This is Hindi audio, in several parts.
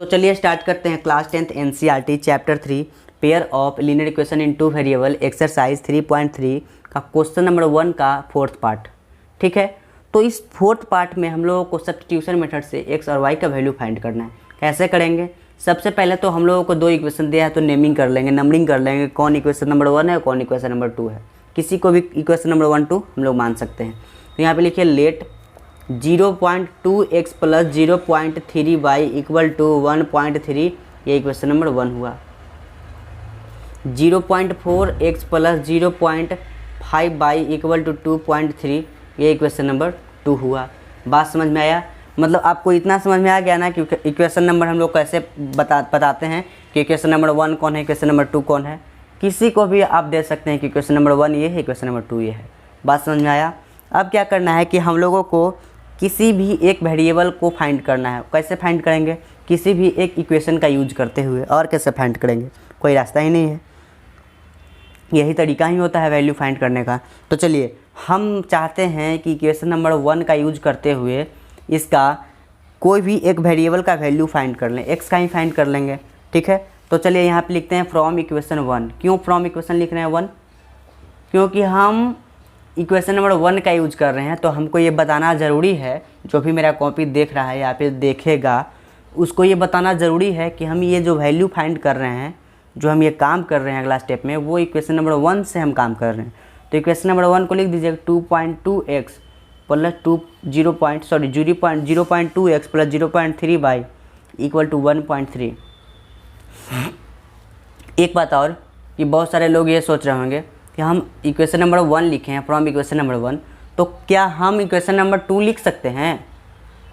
तो चलिए स्टार्ट करते हैं class 10th NCERT chapter 3 pair of linear equation in two variable exercise 3.3 का क्वेश्चन नंबर 1 का फोर्थ पार्ट। ठीक है, तो इस फोर्थ पार्ट में हम लोगों को सब्स्टिट्यूशन मेथड से एक्स और वाई का वैल्यू फाइंड करना है। कैसे करेंगे? सबसे पहले तो हम लोगों को दो इक्वेशन दिया है तो नेमिंग कर लेंगे, नंबरिंग कर लेंगे, कौन इक्वेशन नंबर 1 है कौन इक्वेशन नंबर 2 है। किसी को भी इक्वेशन नंबर 1 2 हम लोग मान सकते हैं। तो यहाँ पे लिखिए late 0.2x plus 0.3y equal to 1.3, ये इक्वेशन नंबर 1 हुआ। 0.4x plus 0.5y equal to 2.3, ये इक्वेशन नंबर 2 हुआ। बात समझ में आया? मतलब आपको इतना समझ में आ गया ना कि इक्वेशन नंबर हम लोग कैसे बताते हैं कि इक्वेशन नंबर 1 कौन है, इक्वेशन नंबर 2 कौन है। किसी को भी आप दे सकते हैं कि इक्वेशन नंबर 1 ये है, इक्वेशन नंबर 2 ये है। बात समझ में आया? अब क्या करना है कि हम लोगों को किसी भी एक वेरिएबल को फाइंड करना है। कैसे फाइंड करेंगे? किसी भी एक इक्वेशन का यूज करते हुए। और कैसे फाइंड करेंगे? कोई रास्ता ही नहीं है, यही तरीका ही होता है वैल्यू फाइंड करने का। तो चलिए हम चाहते हैं कि इक्वेशन नंबर 1 का यूज करते हुए इसका कोई भी एक वेरिएबल का वैल्यू फाइंड कर लें, एक्स का ही फाइंड कर लेंगे। ठीक है, तो चलिए यहाँ पे लिखते हैं फ्रॉम इक्वेशन 1। क्यों फ्रॉम इक्वेशन लिख रहे हैं 1? क्योंकि हम इक्वेशन नंबर 1 का यूज कर रहे हैं, तो हमको ये बताना ज़रूरी है, जो भी मेरा कॉपी देख रहा है या फिर देखेगा उसको ये बताना ज़रूरी है कि हम ये जो वैल्यू फाइंड कर रहे हैं, जो हम ये काम कर रहे हैं अगला स्टेप में, वो इक्वेशन नंबर 1 से हम काम कर रहे हैं। तो इक्वेशन नंबर 1 को लिख दीजिएगा 2.2x plus 0.2x plus 0.3y equal to 1.3। एक बात और कि बहुत सारे लोग ये सोच रहे होंगे कि हम इक्वेशन नंबर 1 लिखे हैं फ्रॉम इक्वेशन नंबर 1, तो क्या हम इक्वेशन नंबर 2 लिख सकते हैं?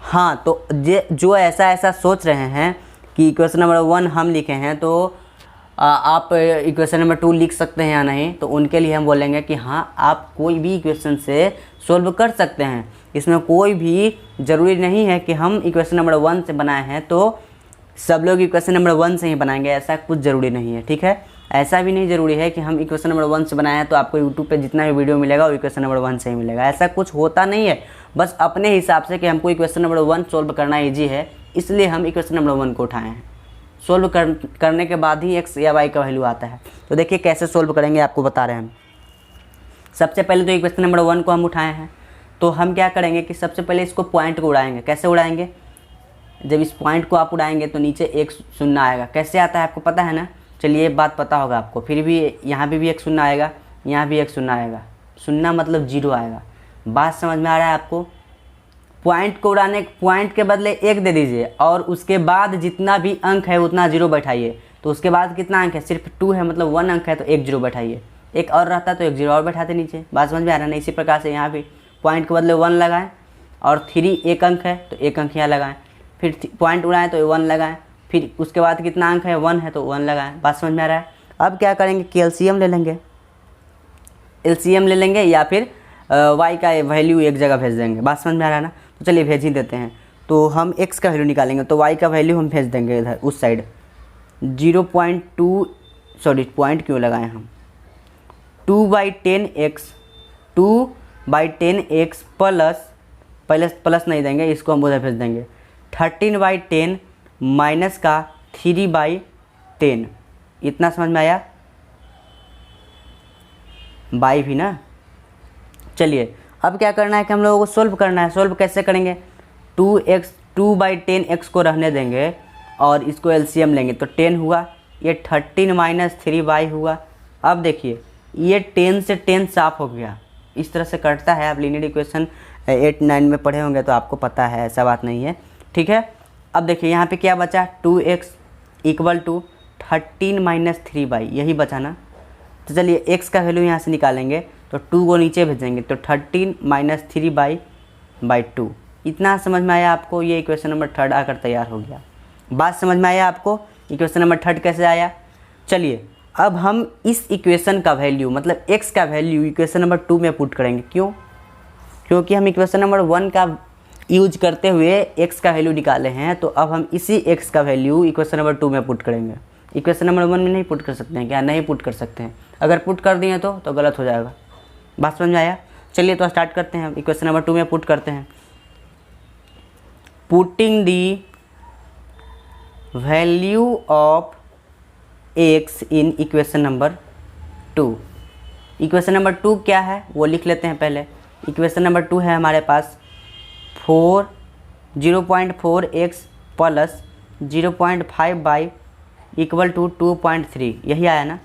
हाँ, तो जो ऐसा सोच रहे हैं कि इक्वेशन नंबर 1 हम लिखे हैं तो आप इक्वेशन नंबर 2 लिख सकते हैं या नहीं, तो उनके लिए हम बोलेंगे कि हाँ, आप कोई भी इक्वेशन से सोल्व कर सकते हैं। इसमें कोई भी ज़रूरी नहीं है कि हम इक्वेशन नंबर 1 से बनाए हैं तो सब लोग इक्वेशन नंबर 1 से ही बनाएंगे, ऐसा कुछ ज़रूरी नहीं है। ठीक है, ऐसा भी नहीं ज़रूरी है कि हम इक्वेशन नंबर 1 से बनाए हैं तो आपको यूट्यूब पे जितना भी वीडियो मिलेगा वो इक्वेशन नंबर 1 से ही मिलेगा, ऐसा कुछ होता नहीं है। बस अपने हिसाब से कि हमको इक्वेशन नंबर 1 सोल्व करना ईजी है, इसलिए हम इक्वेशन नंबर 1 को उठाए हैं। सोल्व करने के बाद ही एक्स या वाई का वैल्यू आता है। तो देखिए कैसे सोल्व करेंगे आपको बता रहे हैं हम। सबसे पहले तो इक्वेशन नंबर 1 को हम उठाए हैं, तो हम क्या करेंगे कि सबसे पहले इसको पॉइंट को उड़ाएंगे। कैसे उड़ाएंगे? जब इस पॉइंट को आप उड़ाएंगे तो नीचे एक शून्य आएगा। कैसे आता है आपको पता है ना? चलिए ये बात पता होगा आपको। फिर भी यहाँ पे भी एक शून्य आएगा, यहाँ भी एक शून्य आएगा। शून्य मतलब 0 आएगा। बात समझ में आ रहा है आपको? पॉइंट को उड़ाने, पॉइंट के बदले 1 दे दीजिए और उसके बाद जितना भी अंक है उतना 0 बैठाइए। तो उसके बाद कितना अंक है? सिर्फ 2 है, मतलब 1 अंक है तो 1 0 बैठाइए। एक और रहता तो 1 0 और बैठाते नीचे। बात समझ में आ रहा है ना? इसी प्रकार से यहाँ भी पॉइंट के बदले 1 लगाएं और 3 एक अंक है तो 1 अंक यहाँ लगाएं। फिर पॉइंट उड़ाएं तो 1 लगाएं। फिर उसके बाद कितना अंक है? 1 है तो 1 लगाएं। बात समझ में आ रहा है? अब क्या करेंगे कि एलसीएम ले लेंगे, एलसीएम ले लेंगे या फिर वाई का वैल्यू एक जगह भेज देंगे। बात समझ में आ रहा है ना? तो चलिए भेज ही देते हैं। तो हम एक्स का वैल्यू निकालेंगे तो वाई का वैल्यू हम भेज देंगे इधर उस साइड। 0.2 सॉरी पॉइंट क्यों लगाएं हम, 2/10x प्लस, पहले प्लस नहीं देंगे, इसको हम उधर भेज देंगे 13/10 माइनस का 3/10। इतना समझ में आया? बाई भी ना। चलिए अब क्या करना है कि हम लोगों को सोल्व करना है। सोल्व कैसे करेंगे? 2/10x को रहने देंगे और इसको एलसीएम लेंगे तो 10 हुआ, ये 13 माइनस 3y हुआ। अब देखिए ये 10 से 10 साफ हो गया। इस तरह से कटता है। आप लीनियर इक्वेशन 8-9 में पढ़े होंगे तो आपको पता है, ऐसा बात नहीं है। ठीक है, अब देखिए यहाँ पे क्या बचा? 2x equal to 13 minus 3y, यही बचा ना। तो चलिए x का वैल्यू यहाँ से निकालेंगे तो 2 को नीचे भेजेंगे तो 13 माइनस 3/2। इतना समझ में आया आपको? ये इक्वेशन नंबर 3 आकर तैयार हो गया। बात समझ में आया आपको? इक्वेशन नंबर 3 कैसे आया? चलिए अब हम इस इक्वेशन का वैल्यू मतलब x का वैल्यू इक्वेशन नंबर 2 में पुट करेंगे। क्यों? क्योंकि हम इक्वेशन नंबर 1 का यूज करते हुए x का वैल्यू निकाले हैं, तो अब हम इसी x का वैल्यू इक्वेशन नंबर 2 में पुट करेंगे। इक्वेशन नंबर 1 में नहीं पुट कर सकते हैं क्या? नहीं पुट कर सकते हैं। अगर पुट कर दिए तो गलत हो जाएगा। बात समझ में आया? चलिए तो स्टार्ट करते हैं। इक्वेशन नंबर 2 में पुट करते हैं। Putting the value of x in equation number 2। Equation number 2 क्या है वो लिख लेते हैं पहले। इक्वेशन नंबर 2 है हमारे पास 0.4 x plus 0.5 y equal to 2.3, यही आया ना,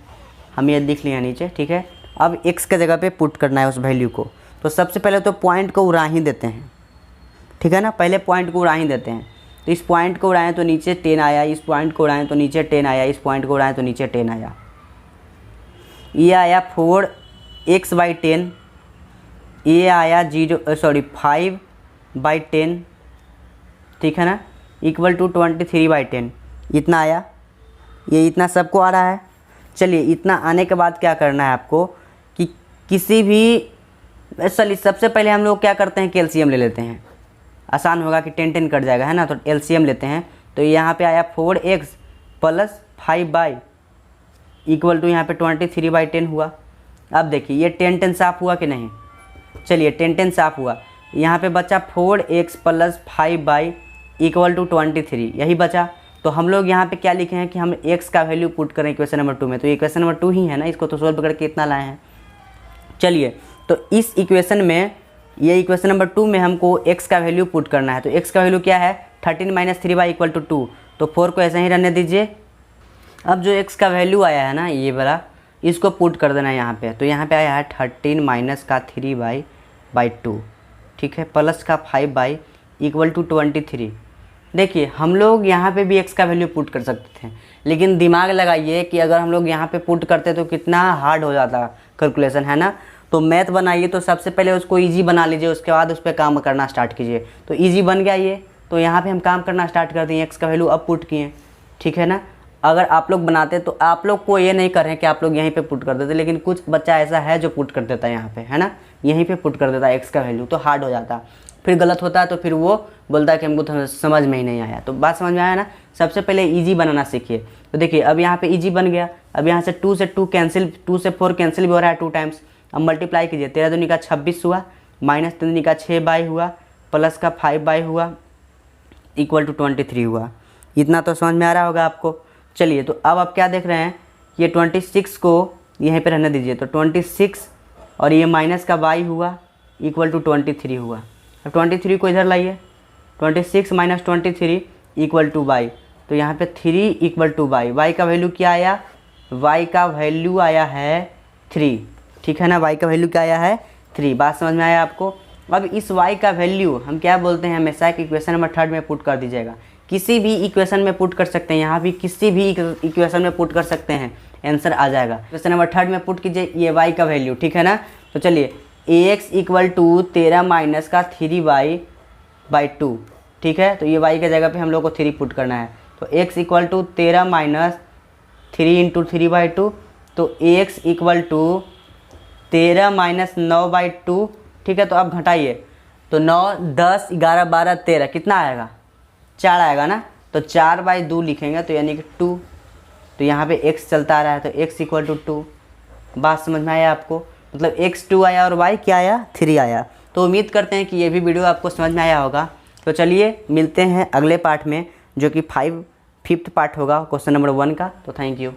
हम ये लिख लिया नीचे, ठीक है। अब x के जगह पे पुट करना है उस वैल्यू को। तो सबसे पहले तो पॉइंट को उड़ा ही देते हैं, ठीक है ना, पहले पॉइंट को उड़ा ही देते हैं। तो इस पॉइंट को उड़ाएं तो नीचे 10 आया, इस पॉइंट को उड़ाएं तो नीचे 10 आया, इस पॉइंट को उड़ाएं तो नीचे 10 आया। ये आया 4x/10, ये आया 5/10, ठीक है ना, इक्वल टू 23/10, इतना आया। ये इतना सबको आ रहा है। चलिए, इतना आने के बाद क्या करना है आपको कि किसी भी, चलिए सबसे पहले हम लोग क्या करते हैं कि एलसीएम ले लेते हैं, आसान होगा कि 10 कट जाएगा, है ना। तो एलसीएम लेते हैं। तो यहाँ पे आया 4x प्लस 5 इक्वल टू यहाँ पे 23/10 हुआ। अब देखिए ये 10 साफ हुआ कि नहीं, चलिए 10 साफ हुआ। यहाँ पे बचा 4x प्लस 5 इक्वल टू 23, यही बचा। तो हम लोग यहाँ पे क्या लिखे हैं कि हम x का वैल्यू पुट करें इक्वेशन नंबर 2 में। तो इक्वेशन नंबर 2 ही है ना, इसको तो सोल्व करके इतना लाए हैं। चलिए, तो इस इक्वेशन में, ये इक्वेशन नंबर 2 में हमको x का वैल्यू पुट करना है। तो x का वैल्यू क्या है, 13 - 3 इक्वल टू 2। तो 4 को ऐसे ही रहने दीजिए। अब जो x का वैल्यू आया है ना, ये वाला, इसको पुट कर देना है यहाँ पे। तो यहाँ पे आया है 13 माइनस का 3/2, ठीक है, प्लस का 5 इक्वल टू 23। देखिए हम लोग यहाँ पे भी x का वैल्यू पुट कर सकते थे, लेकिन दिमाग लगाइए कि अगर हम लोग यहाँ पे पुट करते तो कितना हार्ड हो जाता कैलकुलेशन, है ना। तो मैथ बनाइए तो सबसे पहले उसको इजी बना लीजिए, उसके बाद उस पर काम करना स्टार्ट कीजिए। तो इजी बन गया ये, तो यहाँ पे हम काम करना स्टार्ट कर दिए, x का वैल्यू अब पुट किए, ठीक है ना। अगर आप लोग बनाते तो आप लोग को ये नहीं कर रहे हैं कि आप लोग यहीं पे पुट कर देते, लेकिन कुछ बच्चा ऐसा है जो पुट कर देता है यहाँ पे, है ना, यहीं पे पुट कर देता है x का वैल्यू, तो हार्ड हो जाता। फिर गलत होता है तो फिर वो बोलता है कि हमको तो समझ में ही नहीं आया। तो बात समझ में आया ना, सबसे पहले इजी बनाना सीखिए। तो देखिए अब यहाँ पे इजी बन गया। अब यहाँ से 2 से 2 कैंसिल, 2 से 4 कैंसिल भी हो रहा है 2 टाइम्स। अब मल्टीप्लाई कीजिए, 13 दूनी का 26 हुआ, माइनस 3 दूनी का 6 हुआ, प्लस का 5 हुआ, इक्वल टू 23 हुआ। इतना तो समझ में आ रहा होगा आपको। चलिए, तो अब आप क्या देख रहे हैं, ये 26 को यहीं पे रहने दीजिए। तो 26 और ये माइनस का y हुआ, इक्वल टू 23 हुआ। अब 23 को इधर लाइए, 26 माइनस 23 इक्वल टू y। तो यहाँ पे 3 इक्वल टू y। y का वैल्यू क्या आया, y का वैल्यू आया है 3, ठीक है ना, y का वैल्यू क्या आया है 3। बात समझ में आया आपको। अब इस y का वैल्यू हम क्या बोलते हैं, हमेशा कि इक्वेशन नंबर 3 में पुट कर दीजिएगा। किसी भी इक्वेशन में पुट कर सकते हैं, यहाँ भी किसी भी इक्वेशन में पुट कर सकते हैं, आंसर आ जाएगा। इक्वेशन नंबर 3 में पुट कीजिए ये y का वैल्यू, ठीक है ना। तो चलिए ax इक्वल टू 13 माइनस का 3y/2, ठीक है। तो ये y के जगह पे हम लोग को 3 पुट करना है। तो x इक्वल टू 13 माइनस 3 × 3/2, तो ax इक्वल टू 13 माइनस 9/2, ठीक है। तो अब घटाइए, तो 9, 10, 11, 12, 13 कितना आएगा, 4 आएगा ना। तो 4/2 लिखेंगे, तो यानी कि 2। तो यहाँ पे x चलता आ रहा है, तो x इक्वल टू 2। बात समझ में आया आपको, मतलब x 2 आया और y क्या आया, 3 आया। तो उम्मीद करते हैं कि ये भी वीडियो आपको समझ में आया होगा। तो चलिए मिलते हैं अगले पार्ट में, जो कि 5th पार्ट होगा क्वेश्चन नंबर 1 का। तो थैंक यू।